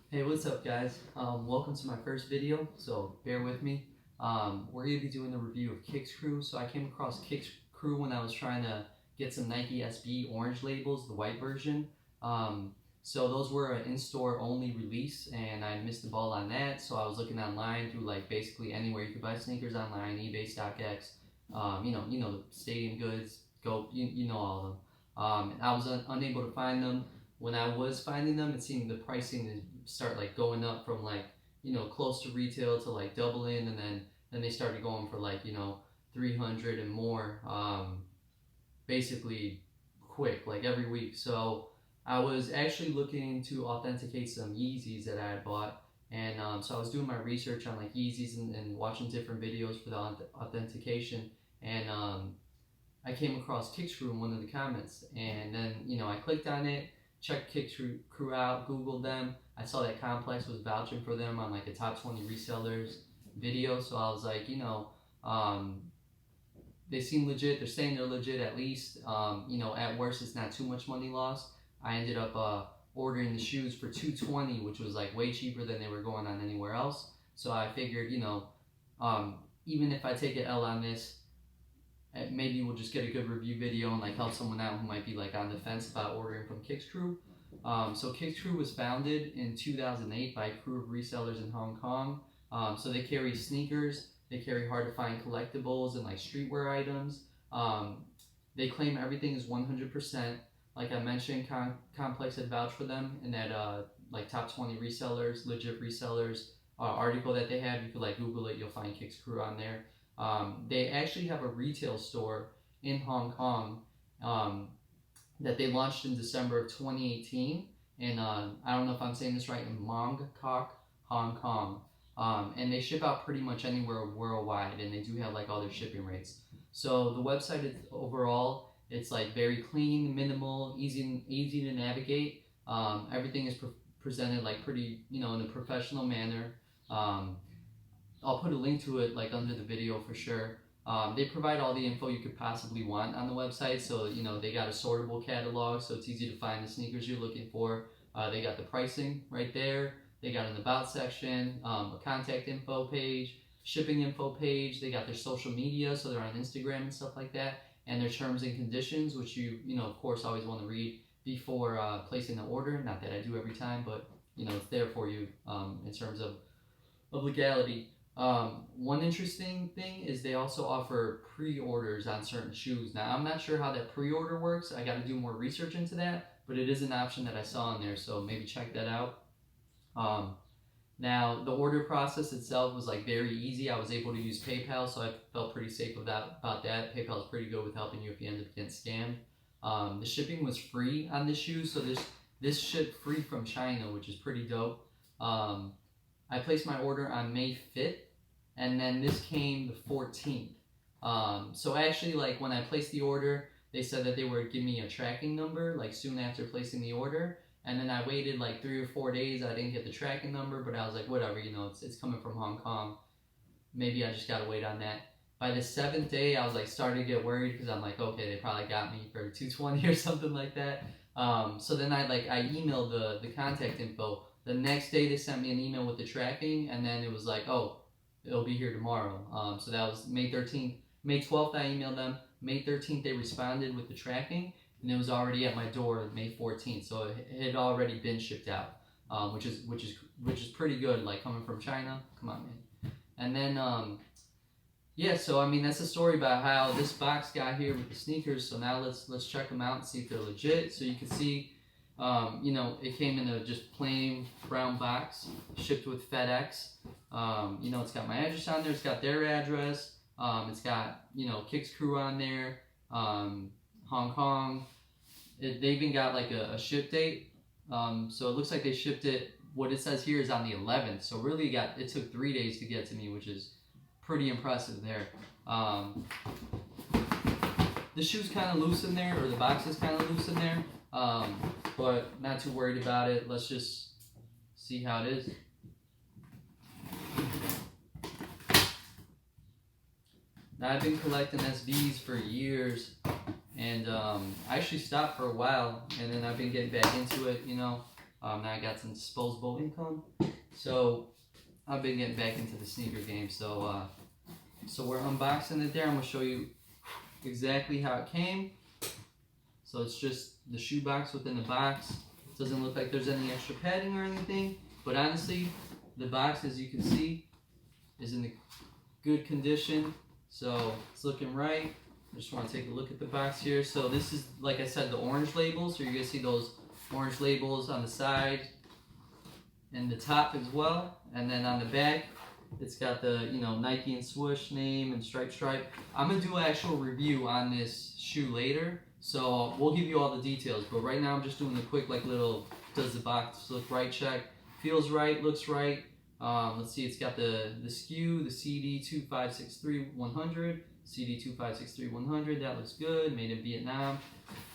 Hey, what's up guys? Welcome to my first video, so bear with me. We're going to be doing a review of Kicks Crew. So I came across Kicks Crew when I was trying to get some Nike SB orange labels, the white version. So those were an in-store only release and I missed the ball on that. So I was looking online through like basically anywhere you could buy sneakers online, eBay, StockX, the Stadium Goods, Go, you know all of them. And I was unable to find them. When I was finding them, it seemed the pricing to start like going up from like close to retail to like doubling, and then they started going for like 300 and more, basically quick, like every week. So I was actually looking to authenticate some Yeezys that I had bought, and so I was doing my research on like Yeezys and watching different videos for the authentication, and I came across Kicks Crew in one of the comments, and then I clicked on it, checked Kicks Crew out, Googled them. I saw that Complex was vouching for them on like a top 20 resellers video, so I was like, they seem legit. They're saying they're legit at least. At worst, it's not too much money lost. I ended up ordering the shoes for $220, which was like way cheaper than they were going on anywhere else. So I figured, even if I take an L on this, maybe we'll just get a good review video and like help someone out who might be like on the fence about ordering from Kicks Crew. So Kicks Crew was founded in 2008 by a crew of resellers in Hong Kong. So they carry sneakers, they carry hard to find collectibles and like streetwear items. They claim everything is 100%. Like I mentioned, Complex had vouched for them in that like top 20 resellers, legit resellers article that they have. You could like Google it, you'll find Kicks Crew on there. They actually have a retail store in Hong Kong that they launched in December of 2018. And I don't know if I'm saying this right, in Mong Kok, Hong Kong. And they ship out pretty much anywhere worldwide, and they do have like all their shipping rates. So the website is overall, it's like very clean, minimal, easy to navigate. Everything is presented like pretty, in a professional manner. I'll put a link to it like under the video for sure. They provide all the info you could possibly want on the website. So, they got a sortable catalog, so it's easy to find the sneakers you're looking for. They got the pricing right there. They got an about section, a contact info page, shipping info page. They got their social media, so they're on Instagram and stuff like that. And their terms and conditions, which you of course always want to read before placing the order. Not that I do every time, but it's there for you in terms of legality. One interesting thing is they also offer pre-orders on certain shoes. Now, I'm not sure how that pre-order works. I got to do more research into that, but it is an option that I saw in there, so maybe check that out. Now, the order process itself was like very easy. I was able to use PayPal, so I felt pretty safe about that. PayPal is pretty good with helping you if you end up getting scammed. The shipping was free on this shoe, so this shipped free from China, which is pretty dope. I placed my order on May 5th, and then this came the 14th. So actually, like when I placed the order, they said that they would give me a tracking number like soon after placing the order, and then I waited like 3 or 4 days. I didn't get the tracking number, but I was like, whatever, it's coming from Hong Kong. Maybe I just gotta wait on that. By the 7th day, I was like starting to get worried because I'm like, okay, they probably got me for $220 or something like that. So then I emailed the contact info. The next day they sent me an email with the tracking, and then it was like, oh, it'll be here tomorrow. So that was May 13th. May 12th I emailed them. May 13th they responded with the tracking, and it was already at my door May 14th. So it had already been shipped out, which is pretty good. Like coming from China, come on, man. And then yeah, so I mean that's the story about how this box got here with the sneakers. So now let's check them out and see if they're legit. So you can see, it came in a just plain brown box, shipped with FedEx. It's got my address on there. It's got their address. It's got Kicks Crew on there. Hong Kong. They even got like a ship date. So it looks like they shipped it. What it says here is on the 11th. So really it took 3 days to get to me, which is pretty impressive there. The shoe's kind of loose in there, or the box is kind of loose in there, but not too worried about it. Let's just see how it is. Now, I've been collecting SBs for years, and I actually stopped for a while, and then I've been getting back into it, Now I got some disposable income, so I've been getting back into the sneaker game. So we're unboxing it there. I'm gonna show you exactly how it came. So it's just the shoe box within the box. It doesn't look like there's any extra padding or anything, but honestly, the box, as you can see, is in good condition. So it's looking right. I just want to take a look at the box here. So this is, like I said, the orange labels. So you're gonna see those orange labels on the side and the top as well. And then on the back, it's got the, you know, Nike and swoosh name and stripe. I'm gonna do an actual review on this shoe later, so we'll give you all the details. But right now I'm just doing a quick like little, does the box look right check. Feels right, looks right. Let's see, it's got the SKU, the CD2563100, CD2563100, that looks good, made in Vietnam.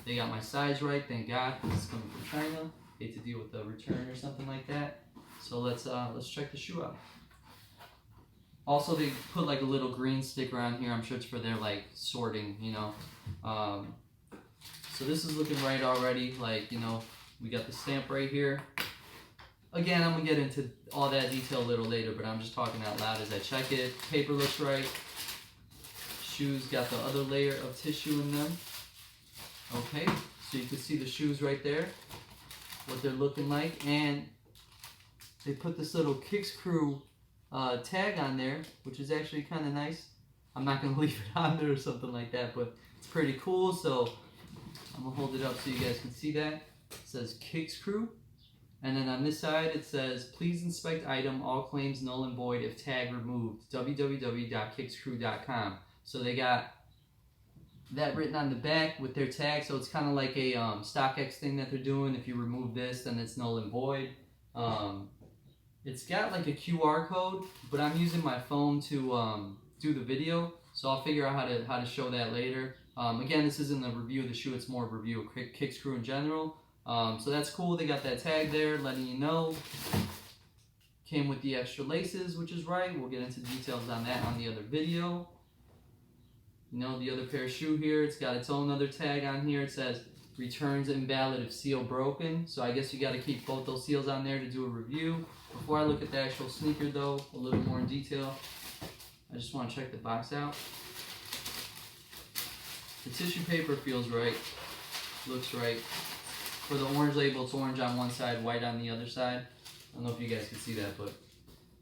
They got my size right, thank God, this is coming from China. Hate to deal with a return or something like that. So let's check the shoe out. Also, they put like a little green sticker on here. I'm sure it's for their like sorting, you know. So this is looking right already. Like, you know, we got the stamp right here. Again, I'm gonna get into all that detail a little later, but I'm just talking out loud as I check it. Paper looks right. Shoes got the other layer of tissue in them. Okay, so you can see the shoes right there, what they're looking like, and they put this little Kicks Crew tag on there, which is actually kind of nice. I'm not gonna leave it on there or something like that, but it's pretty cool. So I'm gonna hold it up so you guys can see that. It says Kicks Crew. And then on this side, it says, please inspect item, all claims null and void if tag removed, www.kickscrew.com. So they got that written on the back with their tag. So it's kind of like a StockX thing that they're doing. If you remove this, then it's null and void. It's got like a QR code, but I'm using my phone to do the video. So I'll figure out how to show that later. Again, this isn't a review of the shoe, it's more of a review of Kicks Crew in general. So that's cool, they got that tag there letting you know. Came with the extra laces, which is right. We'll get into details on that on the other video. You know, the other pair of shoe here, it's got its own other tag on here. It says, returns invalid if seal broken. So I guess you got to keep both those seals on there to do a review. Before I look at the actual sneaker though, a little more in detail, I just want to check the box out. The tissue paper feels right, looks right. For the orange label, it's orange on one side, white on the other side. I don't know if you guys can see that, but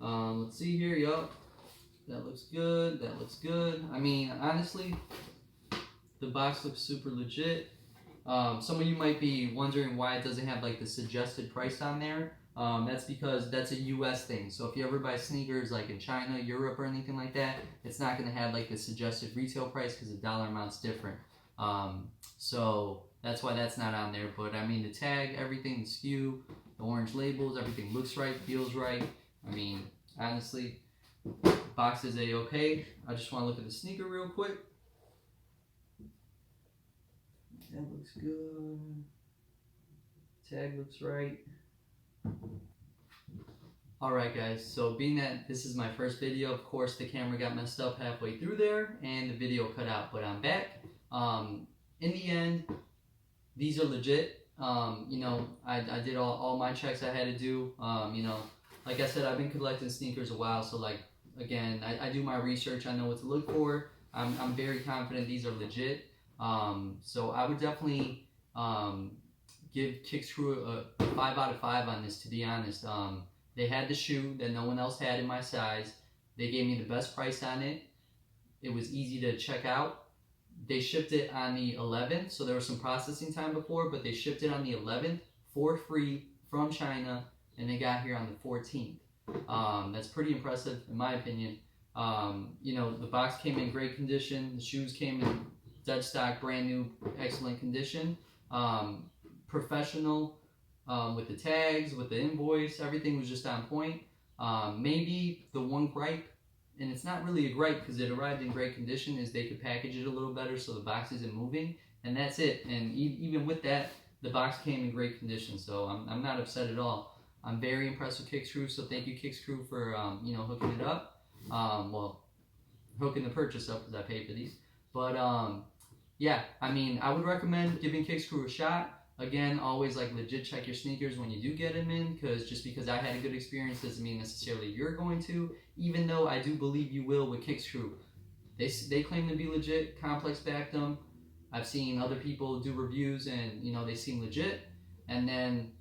let's see here. Yup, that looks good. That looks good. I mean, honestly, the box looks super legit. Some of you might be wondering why it doesn't have like the suggested price on there. That's because that's a US thing. So if you ever buy sneakers like in China, Europe, or anything like that, it's not going to have like the suggested retail price because the dollar amount's different. So that's why that's not on there. But I mean, the tag, everything, the SKU, the orange labels, everything looks right, feels right. I mean, honestly, box is a-okay. I just want to look at the sneaker real quick. That looks good. Tag looks right. Alright guys, so being that this is my first video, of course the camera got messed up halfway through there and the video cut out, but I'm back. In the end, these are legit. You know, I did all my checks I had to do. You know, like I said, I've been collecting sneakers a while, so like, again, I do my research, I know what to look for. I'm very confident these are legit. So I would definitely give Kicks Crew a 5 out of 5 on this, to be honest. They had the shoe that no one else had in my size. They gave me the best price on it. It was easy to check out. They shipped it on the 11th, so there was some processing time before, but they shipped it on the 11th for free from China, and they got here on the 14th. That's pretty impressive, in my opinion. You know, the box came in great condition. The shoes came in dead stock, brand new, excellent condition. Professional with the tags, with the invoice, everything was just on point. Maybe the one gripe, and it's not really a gripe because it arrived in great condition, is they could package it a little better so the box isn't moving, and that's it. And even with that, the box came in great condition, so I'm not upset at all. I'm very impressed with Kicks Crew, so thank you Kicks Crew for you know, hooking it up. Well, hooking the purchase up because I paid for these. But yeah, I mean, I would recommend giving Kicks Crew a shot. Again, always like legit check your sneakers when you do get them in, because just because I had a good experience doesn't mean necessarily you're going to, even though I do believe you will with Kickscrew. They claim to be legit, Complex backed them. I've seen other people do reviews and, you know, they seem legit, and then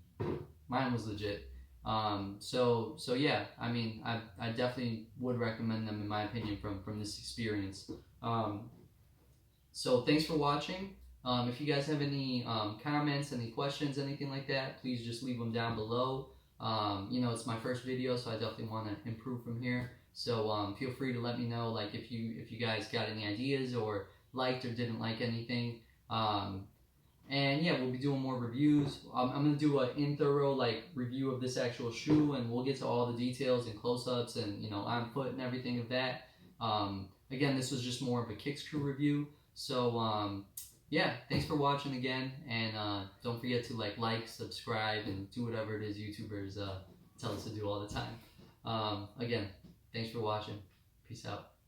mine was legit. So yeah, I mean, I definitely would recommend them, in my opinion, from this experience. So thanks for watching. If you guys have any comments, any questions, anything like that, please just leave them down below. You know, it's my first video, so I definitely want to improve from here. So feel free to let me know, like, if you guys got any ideas or liked or didn't like anything. And yeah, we'll be doing more reviews. I'm gonna do an in-thorough like review of this actual shoe, and we'll get to all the details and close-ups and, you know, on foot and everything of that. Again, this was just more of a Kickscrew review. So yeah, thanks for watching again, and don't forget to like, subscribe, and do whatever it is YouTubers tell us to do all the time. Again, thanks for watching. Peace out.